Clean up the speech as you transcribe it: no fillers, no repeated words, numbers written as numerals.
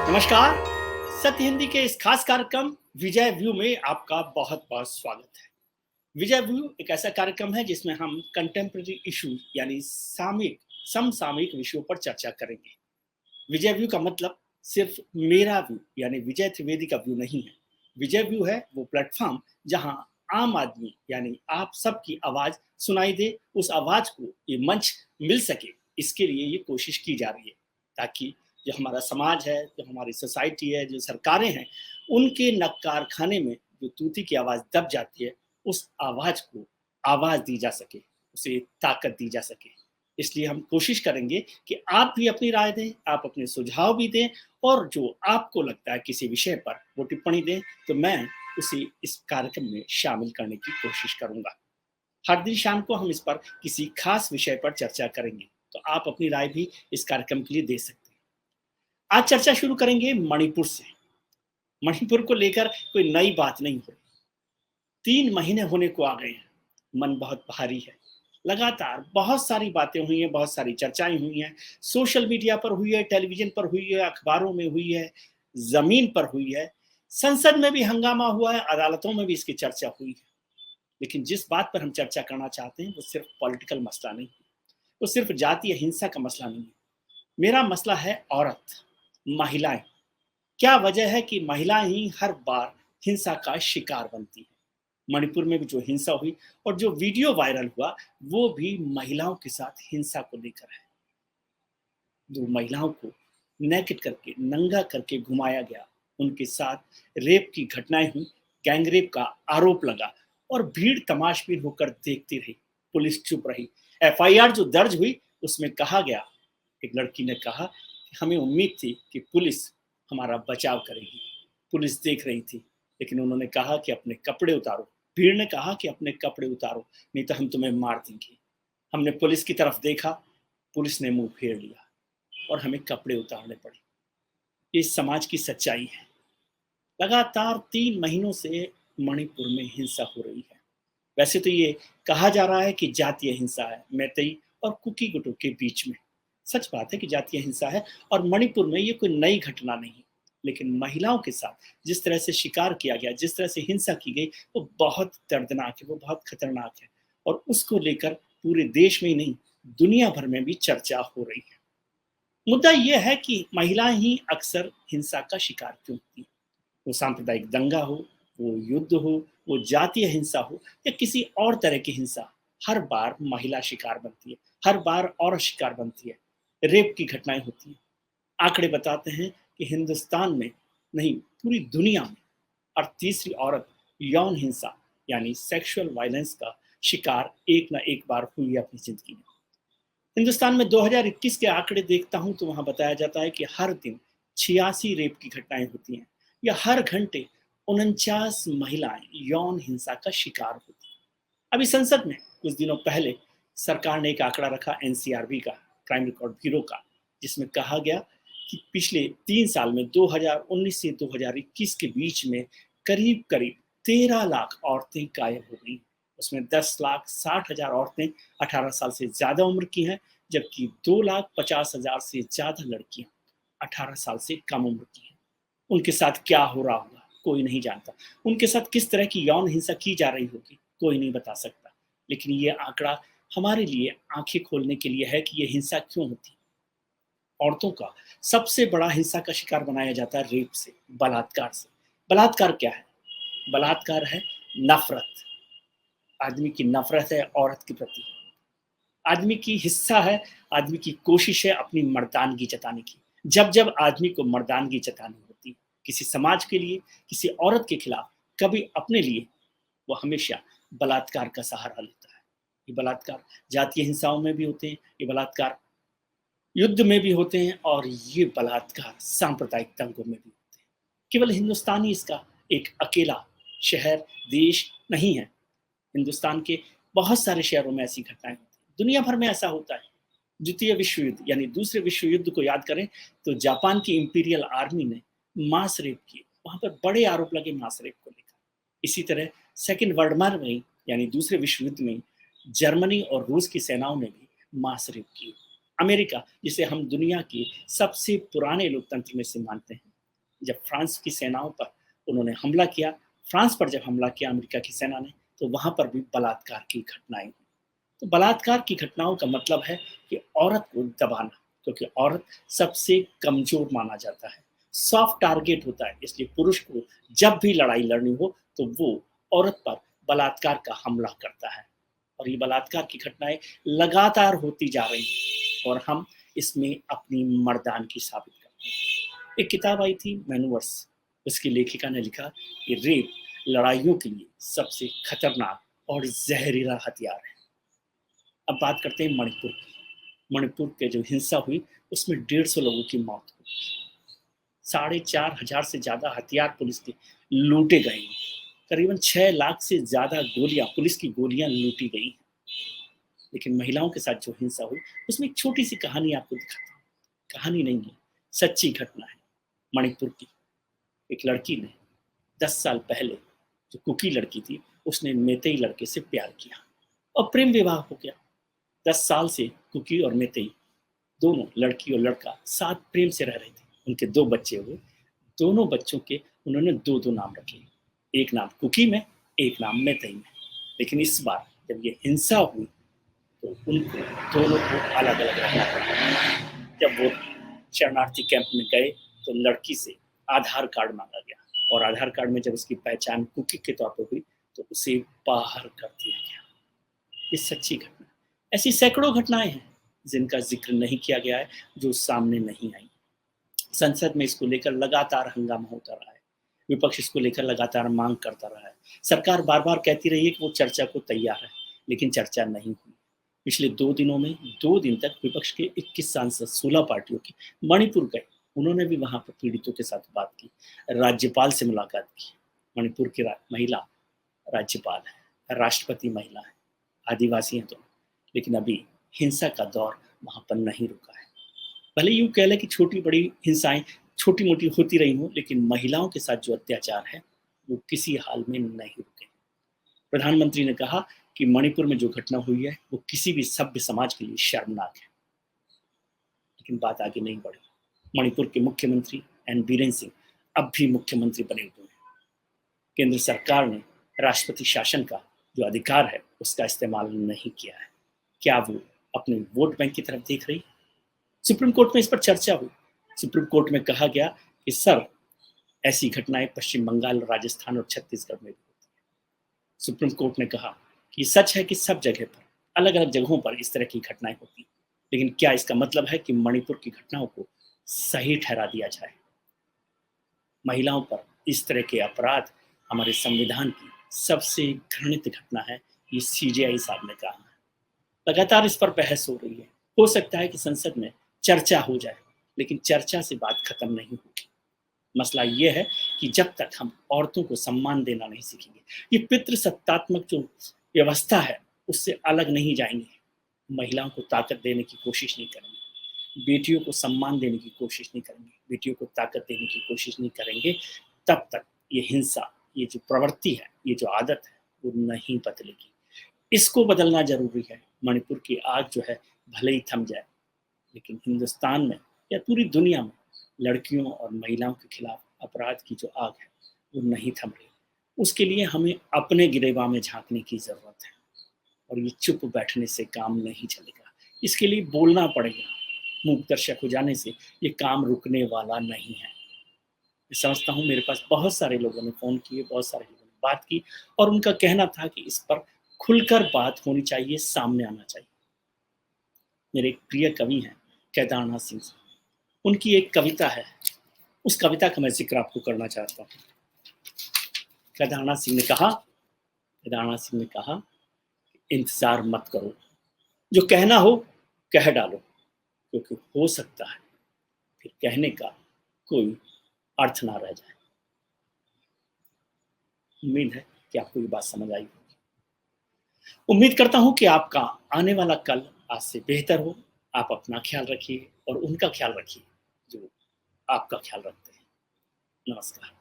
नमस्कार। सत्य हिंदी के इस खास कार्यक्रम विजय व्यू में आपका बहुत बहुत स्वागत है। विजय व्यू एक ऐसा कार्यक्रम है जिसमें हम कंटेम्प्रेरी इशू यानी सामयिक समसामयिक विषयों पर चर्चा करेंगे। विजय व्यू का मतलब सिर्फ मेरा व्यू यानी विजय त्रिवेदी का व्यू नहीं है। विजय व्यू है वो प्लेटफॉर्म जहां आम आदमी यानी आप सबकी आवाज सुनाई दे, उस आवाज को ये मंच मिल सके, इसके लिए ये कोशिश की जा रही है ताकि जो हमारा समाज है, जो हमारी सोसाइटी है, जो सरकारें हैं, उनके नक्कार खाने में जो तूती की आवाज दब जाती है, उस आवाज को आवाज दी जा सके, उसे ताकत दी जा सके। इसलिए हम कोशिश करेंगे कि आप भी अपनी राय दें, आप अपने सुझाव भी दें, और जो आपको लगता है किसी विषय पर वो टिप्पणी दें, तो मैं उसे इस कार्यक्रम में शामिल करने की कोशिश करूंगा। हर दिन शाम को हम इस पर किसी खास विषय पर चर्चा करेंगे, तो आप अपनी राय भी इस कार्यक्रम के लिए दे सकते हैं। आज चर्चा शुरू करेंगे मणिपुर से। मणिपुर को लेकर कोई नई बात नहीं हो रही। 3 महीने होने को आ गए हैं। मन बहुत भारी है। लगातार बहुत सारी बातें हुई हैं, बहुत सारी चर्चाएं हुई हैं। सोशल मीडिया पर हुई है, टेलीविजन पर हुई है, अखबारों में हुई है, जमीन पर हुई है, संसद में भी हंगामा हुआ है, अदालतों में भी इसकी चर्चा हुई है। लेकिन जिस बात पर हम चर्चा करना चाहते हैं वो सिर्फ पॉलिटिकल मसला नहीं है, वो सिर्फ जातीय हिंसा का मसला नहीं है। मेरा मसला है औरत, महिलाएं। क्या वजह है कि महिलाएं ही हर बार हिंसा का शिकार बनती हैं? मणिपुर में भी जो हिंसा हुई और जो वीडियो वायरल हुआ, वो भी महिलाओं के साथ हिंसा को लेकर है। जो महिलाओं को नेकेड करके, नंगा करके घुमाया गया, उनके साथ रेप की घटनाएं हुई, गैंग रेप का आरोप लगा और भीड़ तमाशबीन होकर देखती रही। पुलिस चुप रही। एफआईआर जो दर्ज हुई उसमें कहा गया, एक लड़की ने कहा कि हमें उम्मीद थी कि पुलिस हमारा बचाव करेगी, पुलिस देख रही थी, लेकिन उन्होंने कहा कि अपने कपड़े उतारो। भीड़ ने कहा कि अपने कपड़े उतारो, नहीं तो हम तुम्हें मार देंगे। हमने पुलिस की तरफ देखा, पुलिस ने मुंह फेर लिया और हमें कपड़े उतारने पड़े। ये समाज की सच्चाई है। लगातार 3 महीनों से मणिपुर में हिंसा हो रही है। वैसे तो ये कहा जा रहा है कि जातीय हिंसा है, मैतेई और कुकी गुटों के बीच में। सच बात है कि जातीय हिंसा है और मणिपुर में ये कोई नई घटना नहीं। लेकिन महिलाओं के साथ जिस तरह से शिकार किया गया, जिस तरह से हिंसा की गई, वो बहुत दर्दनाक है, वो बहुत खतरनाक है। और उसको लेकर पूरे देश में ही नहीं, दुनिया भर में भी चर्चा हो रही है। मुद्दा यह है कि महिलाएं ही अक्सर हिंसा का शिकार क्यों होती हैं। वो सांप्रदायिक दंगा हो, वो युद्ध हो, वो जातीय हिंसा हो या किसी और तरह की हिंसा, हर बार महिला शिकार बनती है, हर बार औरत शिकार बनती है। रेप की घटनाएं होती हैं। आंकड़े बताते हैं कि हिंदुस्तान में नहीं, पूरी दुनिया में और तीसरी औरत यौन हिंसा यानी सेक्सुअल वायलेंस का शिकार एक ना एक बार हुई है अपनी जिंदगी में। हिंदुस्तान में 2021 के आंकड़े देखता हूं तो वहां बताया जाता है कि हर दिन 86 रेप की घटनाएं होती हैं या हर घंटे 49 महिलाएं यौन हिंसा का शिकार होती हैं। अभी संसद में कुछ दिनों पहले सरकार ने एक आंकड़ा रखा एनसीआरबी का, क्राइम रिकॉर्ड ब्यूरो का, जिसमें कहा गया कि पिछले 3 साल में 2019 से 2021 के बीच में करीब करीब 13 लाख औरतें गायब हो गई। उसमें 10,60,000 औरतें 18 साल से ज्यादा उम्र की हैं, जबकि 2,50,000 से ज्यादा लड़कियां 18 साल से कम उम्र की हैं। उनके साथ क्या हो रहा होगा कोई नहीं जानता। उनके साथ किस तरह की यौन हिंसा की जा रही होगी कोई नहीं बता सकता। लेकिन ये आंकड़ा हमारे लिए आंखें खोलने के लिए है कि ये हिंसा क्यों होती है। औरतों का सबसे बड़ा हिंसा का शिकार बनाया जाता है रेप से, बलात्कार से। बलात्कार क्या है? बलात्कार है नफरत। आदमी की नफरत है औरत के प्रति। आदमी की हिस्सा है, आदमी की कोशिश है अपनी मर्दानगी जताने की। जब जब आदमी को मर्दानगी जतानी होती है किसी समाज के लिए, किसी औरत के खिलाफ, कभी अपने लिए, वो हमेशा बलात्कार का सहारा लेता है। ये बलात्कार जातीय हिंसाओं में भी होते हैं, ये बलात्कार युद्ध में भी होते हैं और ये बलात्कार सांप्रदायिक दंगों में भी होते हैं। केवल हिंदुस्तान ही इसका एक अकेला शहर, देश नहीं है। हिंदुस्तान के बहुत सारे शहरों में ऐसी घटनाएं होती हैं। दुनिया भर में ऐसा होता है। द्वितीय विश्व युद्ध यानी दूसरे विश्व युद्ध को याद करें तो जापान की इंपीरियल आर्मी ने मास रेप किए, वहां पर बड़े आरोप लगे मास रेप को लेकर। इसी तरह सेकेंड वर्ल्ड वॉर में यानी दूसरे विश्व युद्ध में जर्मनी और रूस की सेनाओं ने भी मास रेप किए। अमेरिका, जिसे हम दुनिया के सबसे पुराने लोकतंत्र में से मानते हैं, जब फ्रांस की सेनाओं पर उन्होंने हमला किया, फ्रांस पर जब हमला किया अमेरिका की सेना ने, तो वहाँ पर भी बलात्कार की घटनाएं हुई। तो बलात्कार की घटनाओं का मतलब है कि औरत को दबाना, क्योंकि औरत सबसे कमज़ोर माना जाता है, सॉफ्ट टारगेट होता है, इसलिए पुरुष को जब भी लड़ाई लड़नी हो, तो वो औरत पर बलात्कार का हमला करता है। और ये बलात्कार की घटनाएँ लगातार होती जा रही हैं और हम इसमें अपनी मर्दानगी साबित करते हैं। एक किताब आई थी मैनूवर्स, उसकी लेखिका ने लिखा कि रेप लड़ाइयों के लिए सबसे खतरनाक और ज़हरीला हथियार है। अब बात करते हैं मणिपुर की। मणिपुर के जो हिंसा हुई, उसमें 150 लोगों की मौत हुई। 4,500 से ज़्यादा हथियार पुलिस के लूटे गए हैं। करीबन 6 लाख से ज़्यादा गोलियां, पुलिस की गोलियां लूटी गई हैं। लेकिन महिलाओं के साथ जो हिंसा हुई, उसमें एक छोटी सी कहानी आपको दिखाता हूँ। कहानी नहीं है, सच्ची घटना है। मणिपुर की एक लड़की ने 10 साल पहले, जो कुकी लड़की थी, उसने मेतेई लड़के से प्यार किया और प्रेम विवाह हो गया। 10 साल से कुकी और मेतेई दोनों, लड़की और लड़का, साथ प्रेम से रह रहे थे। उनके 2 बच्चे हुए। दोनों बच्चों के उन्होंने 2-2 नाम रखे। एक नाम कुकी में, एक नाम मेतेई में। लेकिन इस बार जब ये हिंसा हुई, तो उनको दोनों को अलग-अलग रहना पड़ा। जब वो शरणार्थी कैंप में गए, तो लड़की से आधार कार्ड माँगा गया और आधार कार्ड में जब उसकी पहचान कुकी के तौर पे हुई, तो उसे बाहर कर दिया गया। ये सच्ची घटना। ऐसी सैकड़ों घटनाएँ हैं, जिनका ज़िक्र नहीं किया गया है, जो सामने नहीं आई। संसद में इसको लेकर लगातार हंगामा होता रहा है। विपक्ष इसको लेकर लगातार मांग करता रहा है। सरकार बार-बार कहती रही है कि वो चर्चा को तैयार है, लेकिन चर्चा नहीं हुई। पिछले 2 दिनों में 2 दिन तक विपक्ष के 21 सांसद 16 पार्टियों के मणिपुर गए। उन्होंने भी वहाँ पर पीड़ितों के साथ बात की, राज्यपाल से मुलाकात की। मणिपुर की महिला राज्यपाल है, राष्ट्रपति महिला है, आदिवासी हैं दोनों। लेकिन अभी हिंसा का दौर वहाँ पर नहीं रुका है। भले यूँ कह लें कि छोटी-बड़ी हिंसाएँ छोटी-मोटी होती रही हों, लेकिन महिलाओं के साथ जो अत्याचार है, वो किसी हाल में नहीं रुके। प्रधानमंत्री ने कहा कि मणिपुर में जो घटना हुई है, वो किसी भी सभ्य समाज के लिए शर्मनाक है। लेकिन बात आगे नहीं बढ़ी। मणिपुर के मुख्यमंत्री एन बीरेन सिंह अब भी मुख्यमंत्री बने हुए हैं। केंद्र सरकार ने राष्ट्रपति शासन का जो अधिकार है, उसका इस्तेमाल नहीं किया है। क्या वो अपने वोट बैंक की तरफ देख रही है? सुप्रीम कोर्ट में इस पर चर्चा हुई। सुप्रीम कोर्ट में कहा गया कि सर, ऐसी घटनाएं पश्चिम बंगाल, राजस्थान और छत्तीसगढ़ में भी होती हैं। सुप्रीम कोर्ट ने कहा कि सच है कि सब जगह पर, अलग अलग जगहों पर इस तरह की घटनाएं होती हैं, लेकिन क्या इसका मतलब है कि मणिपुर की घटनाओं को सही ठहरा दिया जाए? महिलाओं पर इस तरह के अपराध हमारे संविधान की सबसे घृणित घटना है, ये सीजेआई साहब ने कहा है। लगातार इस पर बहस हो रही है। हो सकता है कि संसद में चर्चा हो जाए, लेकिन चर्चा से बात खत्म नहीं होगी। मसला ये है कि जब तक हम औरतों को सम्मान देना नहीं सीखेंगे, ये पितृसत्तात्मक जो व्यवस्था है, उससे अलग नहीं जाएंगे, महिलाओं को ताकत देने की कोशिश नहीं करेंगे, बेटियों को सम्मान देने की कोशिश नहीं करेंगे, बेटियों को ताकत देने की कोशिश नहीं करेंगे, तब तक ये हिंसा, ये जो प्रवृत्ति है, ये जो आदत है, वो नहीं बदलेगी। इसको बदलना ज़रूरी है। मणिपुर की आग जो है, भले ही थम जाए, लेकिन हिंदुस्तान में या पूरी दुनिया में लड़कियों और महिलाओं के खिलाफ अपराध की जो आग है, वो नहीं थम रही। उसके लिए हमें अपने गिरेबान में झाँकने की ज़रूरत है और ये चुप बैठने से काम नहीं चलेगा। इसके लिए बोलना पड़ेगा। मूकदर्शक हो जाने से ये काम रुकने वाला नहीं है। मैं समझता हूँ मेरे पास बहुत सारे लोगों ने फ़ोन किए, बहुत सारे लोगों ने बात की और उनका कहना था कि इस पर खुलकर बात होनी चाहिए, सामने आना चाहिए। मेरे एक प्रिय कवि हैं केदारनाथ सिंह जी, उनकी एक कविता है, उस कविता का मैं ज़िक्र आपको करना चाहता हूँ। केदारनाथ सिंह ने कहा, इंतज़ार मत करो, जो कहना हो कह डालो, क्योंकि हो सकता है फिर कहने का कोई अर्थ ना रह जाए। उम्मीद है कि आपको ये बात समझ आई होगी। उम्मीद करता हूँ कि आपका आने वाला कल आज से बेहतर हो। आप अपना ख्याल रखिए और उनका ख्याल रखिए जो आपका ख्याल रखते हैं। नमस्कार।